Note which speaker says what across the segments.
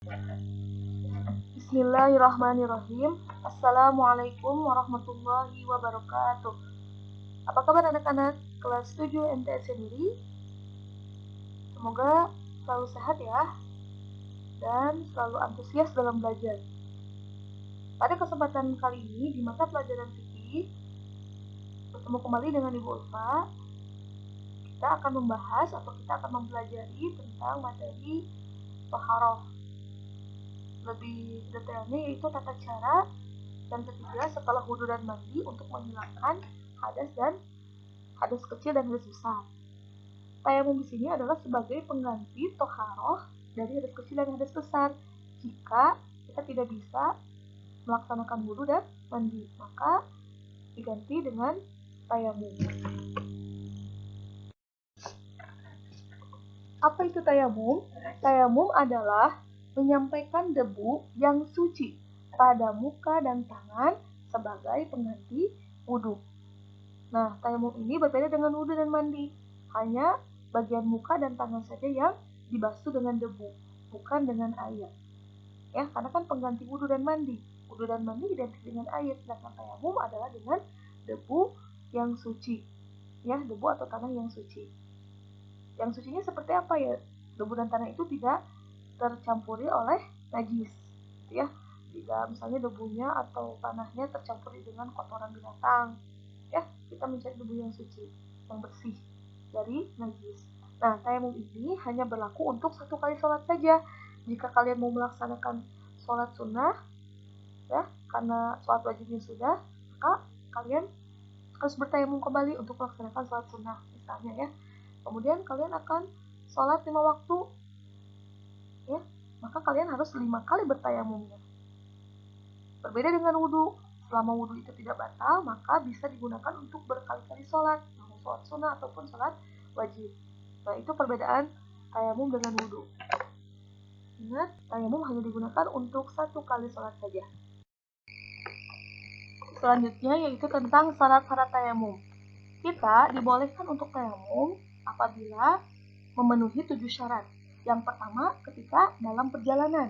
Speaker 1: Bismillahirrahmanirrahim. Assalamualaikum warahmatullahi wabarakatuh. Apa kabar anak-anak kelas 7 MTS sendiri? Semoga selalu sehat ya, dan selalu antusias dalam belajar. Pada kesempatan kali ini di mata pelajaran fikih, bertemu kembali dengan Ibu Ulfa. Kita akan membahas atau kita akan mempelajari tentang materi toharoh. Lebih detailnya yaitu tata cara yang ketiga setelah wudhu dan mandi untuk menghilangkan hadas kecil dan hadas besar. Tayamum di sini adalah sebagai pengganti toharoh dari hadas kecil dan hadas besar. Jika kita tidak bisa melaksanakan wudhu dan mandi, maka diganti dengan tayamum. Apa itu tayamum? Tayamum adalah menyampaikan debu yang suci pada muka dan tangan sebagai pengganti wudhu. Nah, tayamum ini berbeda dengan wudhu dan mandi. Hanya bagian muka dan tangan saja yang dibasuh dengan debu, bukan dengan air. Ya, karena kan pengganti wudhu dan mandi. Wudhu dan mandi identik dengan air, sedangkan tayamum adalah dengan debu yang suci. Ya, debu atau tanah yang suci. Yang sucinya seperti apa ya? Debu dan tanah itu tidak tercampuri oleh najis, gitu ya. Tidak misalnya debunya atau tanahnya tercampuri dengan kotoran binatang. Ya, kita mencari debu yang suci, yang bersih dari najis. Nah, tayamum ini hanya berlaku untuk satu kali sholat saja. Jika kalian mau melaksanakan sholat sunnah, ya, karena sholat wajibnya sudah, maka kalian harus bertayamum kembali untuk melaksanakan sholat sunnah, misalnya ya. Kemudian kalian akan sholat 5 waktu, ya, maka kalian harus 5 kali bertayamumnya. Berbeda dengan wudhu. Selama wudhu itu tidak batal, maka bisa digunakan untuk berkali-kali sholat, mau sholat sunnah ataupun sholat wajib. Nah, itu perbedaan tayamum dengan wudhu. Ingat, tayamum hanya digunakan untuk satu kali sholat saja. Selanjutnya yaitu tentang syarat-syarat tayamum. Kita dibolehkan untuk tayamum apabila memenuhi 7 syarat. Yang pertama, ketika dalam perjalanan,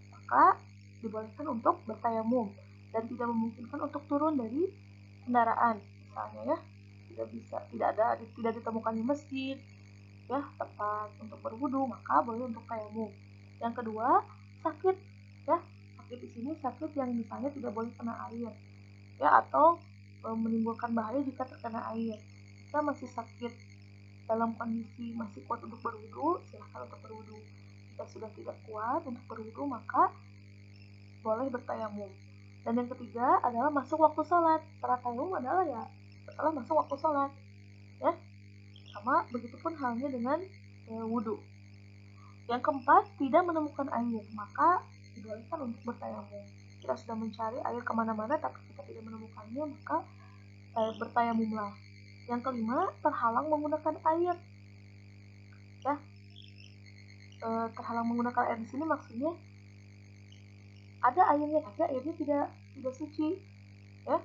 Speaker 1: maka dibolehkan untuk bertayamum dan tidak memungkinkan untuk turun dari kendaraan, misalnya ya, tidak ditemukan di masjid, ya, tempat untuk berwudu, maka boleh untuk tayamum. Yang kedua, sakit, ya, sakit di sini sakit yang misalnya tidak boleh kena air, ya, atau menimbulkan bahaya jika terkena air. Jika masih sakit dalam kondisi masih kuat untuk berwudu, silahkan untuk berwudu. Jika sudah tidak kuat untuk berwudu, maka boleh bertayamum. Dan yang ketiga adalah masuk waktu sholat. Syarat tayamum adalah ya setelah masuk waktu sholat, ya. Sama begitupun halnya dengan wudu. Yang keempat, tidak menemukan air, maka dibolehkan untuk bertayamum. Kita sudah mencari air kemana-mana tapi kita tidak menemukannya, maka bertayamumlah. Yang kelima, terhalang menggunakan air, ya. Terhalang menggunakan air di sini maksudnya ada airnya tapi airnya tidak suci, ya.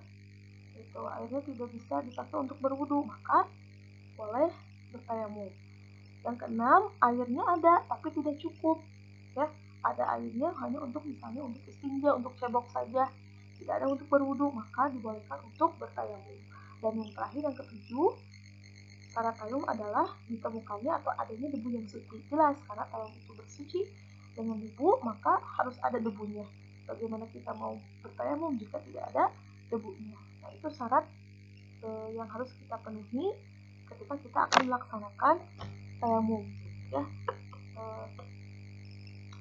Speaker 1: Itu airnya tidak bisa dipakai untuk berwudu, maka boleh bertayamum. Yang keenam, airnya ada tapi tidak cukup, ya. Ada airnya hanya untuk misalnya untuk istinja, untuk cebok saja, tidak ada untuk berwudu, maka dibolehkan untuk bertayamum. Dan yang terakhir, yang ketujuh, syarat tayamum adalah ditemukannya atau adanya debu yang suci. Jelas, karena tayamum itu bersuci dengan debu, maka harus ada debunya. Bagaimana kita mau bertayamum jika tidak ada debunya? Nah, itu syarat yang harus kita penuhi ketika kita akan melaksanakan tayamum, ya.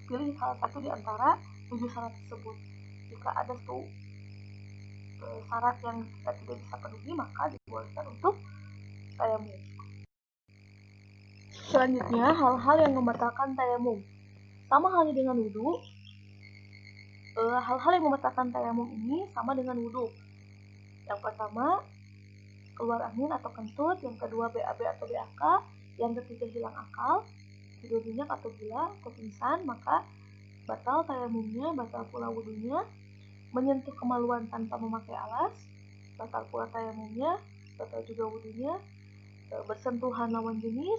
Speaker 1: Pilih salah satu di antara 7 syarat tersebut. Jika ada satu syarat yang kita tidak bisa penuhi, maka dibolehkan untuk tayamum. Selanjutnya, hal-hal yang membatalkan tayamum. Sama halnya dengan wudu, hal-hal yang membatalkan tayamum ini sama dengan wudu. Yang pertama, keluar angin atau kentut. Yang kedua, BAB atau BAK. Yang ketiga, hilang akal, tidur nyenyak atau gila atau pingsan, maka batal tayamumnya, batal pula wudunya. Menyentuh kemaluan tanpa memakai alas, batal pula tayamumnya, batal juga wudunya. Bersentuhan lawan jenis,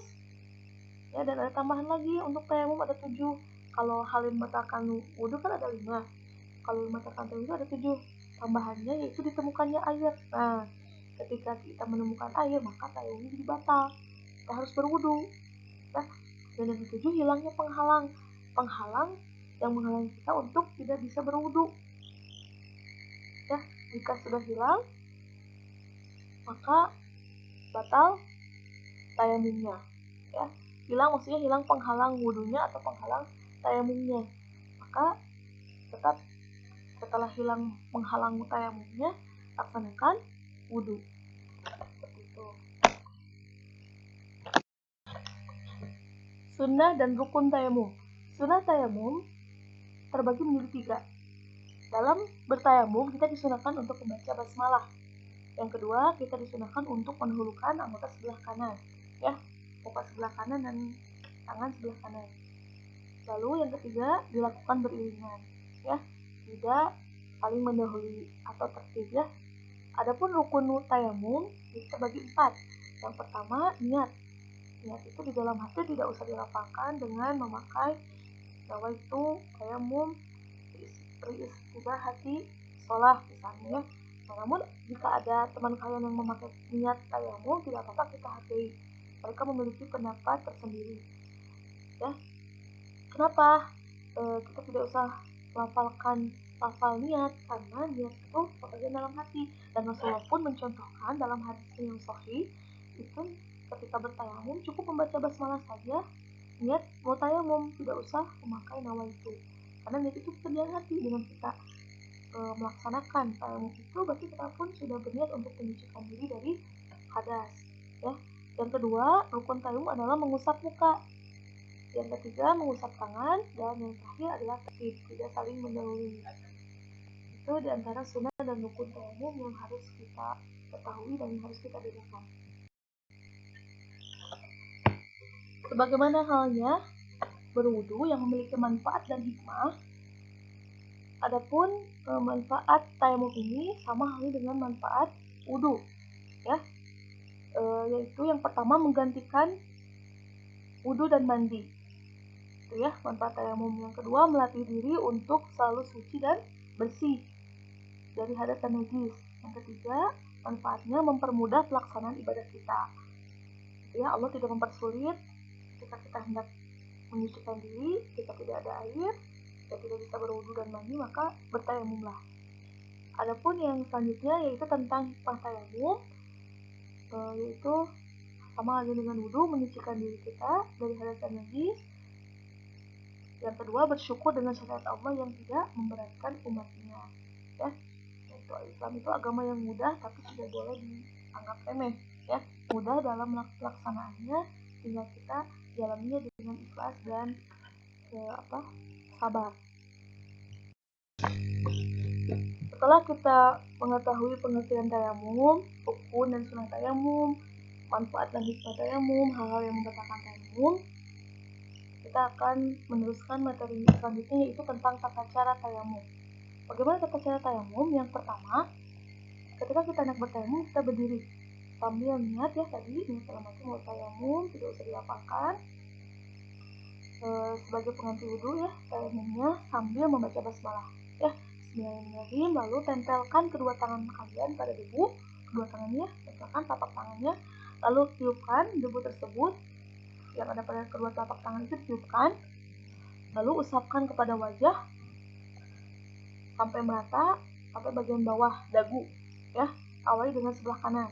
Speaker 1: ya. Dan ada tambahan lagi untuk tayamum, ada 7. Kalau hal yang membatalkan wudhu kan ada 5. Kalau yang membatalkan tayamum itu ada 7. Tambahannya yaitu ditemukannya air. Nah, ketika kita menemukan air, maka tayamumnya jadi batal. Kita harus berwudhu. Nah, dan yang ketujuh, hilangnya penghalang. Penghalang yang menghalangi kita untuk tidak bisa berwudhu. Ya, jika sudah hilang, maka batal tayamumnya. Ya, hilang maksudnya hilang penghalang wudhunya atau penghalang tayamumnya. Maka tetap setelah hilang penghalang tayamumnya, laksanakan wudhu. Seperti itu. Sunnah dan rukun tayamum. Sunnah tayamum terbagi menjadi 3. Dalam bertayamum kita disunahkan untuk membaca basmalah. Yang kedua, kita disunahkan untuk mendahulukan anggota sebelah kanan, ya, muka sebelah kanan dan tangan sebelah kanan. Lalu yang ketiga, dilakukan beriringan, ya, tidak saling mendahului atau tertib, ya. Adapun rukun tayamum terbagi 4. Yang pertama, niat. Niat itu di dalam hati tidak usah dilafalkan dengan memakai nawaitu tayamum istilah hati sholat misalnya. Nah, namun jika ada teman kalian yang memakai niat tayamum, tidak apa-apa, kita hargai. Mereka memiliki pendapat tersendiri. Ya, kenapa kita tidak usah lafal niat? Karena niat itu pekerjaan dalam hati. Dan Rasulullah pun mencontohkan dalam hadisnya yang sahih itu ketika bertayamum cukup membaca basmalah saja, niat mau tayamum, tidak usah memakai nawaitu. Karena niat itu pekerjaan hati. Dengan kita melaksanakan tayamum itu berarti kita pun sudah berniat untuk menyucikan diri dari hadas, ya. Yang kedua, rukun tayamum adalah mengusap muka. Yang ketiga, mengusap tangan, dan yang terakhir adalah tertib, tidak saling mendahului. Itu diantara sunnah dan rukun tayamum yang harus kita ketahui dan yang harus kita bedakan. Sebagaimana halnya berwudu yang memiliki manfaat dan hikmah, adapun manfaat tayamum ini sama halnya dengan manfaat wudu, ya, yaitu yang pertama menggantikan wudu dan mandi, itu ya manfaat tayamum. Yang kedua, melatih diri untuk selalu suci dan bersih dari hadas dan najis. Yang ketiga, manfaatnya mempermudah pelaksanaan ibadah kita, itu ya, Allah tidak mempersulit ketika kita hendak menyucikan diri, jika tidak ada air, kita tidak bisa berwudu dan mandi, maka bertayamumlah. Adapun yang selanjutnya yaitu tentang hikmah tayamum, yaitu sama halnya dengan wudu, menyucikan diri kita dari hadas dan najis. Yang kedua, bersyukur dengan syariat Allah yang tidak memberatkan umatnya, ya. Yaitu Islam itu agama yang mudah tapi tidak boleh dianggap remeh, ya. Mudah dalam pelaksanaannya, tinggal kita jalaninya dengan ikhlas dan sabar. Setelah kita mengetahui pengertian tayamum, rukun dan sunnah tayamum, manfaat dan hikmah tayamum, hal-hal yang membatalkan tayamum, kita akan meneruskan materi selanjutnya, yaitu tentang tata cara tayamum. Bagaimana tata cara tayamum? Yang pertama, ketika kita hendak bertayamum, kita berdiri sambil niat, ya, tadi niat dalam hati mau tayamum, tidak usah dilafalkan. Sebagai pengganti wudhu, ya, tayamumnya sambil membaca basmalah, ya. Bismillahirrahmanirrahim. Lalu tempelkan kedua tangan kalian pada debu, kedua tangannya, tempelkan telapak tangannya, lalu tiupkan debu tersebut yang ada pada kedua telapak tangan itu, tiupkan, lalu usapkan kepada wajah sampai merata, sampai bagian bawah dagu, ya, awali dengan sebelah kanan.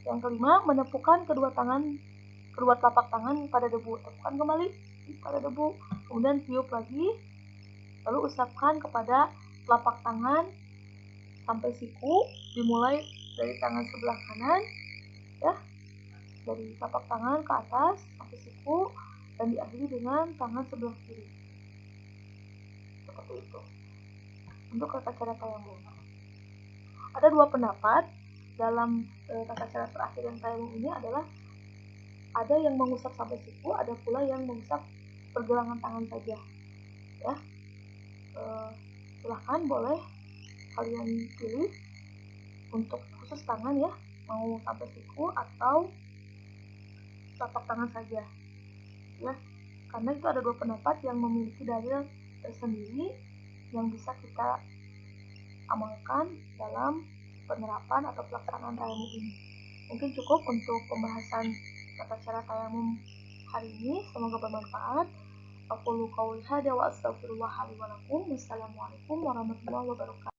Speaker 1: Yang kelima, menepukkan kedua telapak tangan pada debu, tepukkan kembali pada debu, kemudian tiup lagi, lalu usapkan kepada telapak tangan sampai siku, dimulai dari tangan sebelah kanan, ya, dari telapak tangan ke atas sampai siku, dan diakhiri dengan tangan sebelah kiri. Seperti itu untuk tata cara tayamum. Ada 2 pendapat dalam tata cara terakhir yang tayamum ini, adalah ada yang mengusap sampai siku, ada pula yang mengusap pergelangan tangan saja, ya. Silahkan, boleh kalian pilih untuk khusus tangan, ya, mau sampai siku atau telapak tangan saja, ya. karena itu ada dua pendapat yang memiliki dalil tersendiri yang bisa kita amalkan dalam penerapan atau pelaksanaan tayamum ini. Mungkin cukup untuk pembahasan tata cara tayamum hari ini. Semoga bermanfaat. Aku qouli hadza wa astaghfirullah li wa lakum. Wassalamualaikum warahmatullahi wabarakatuh.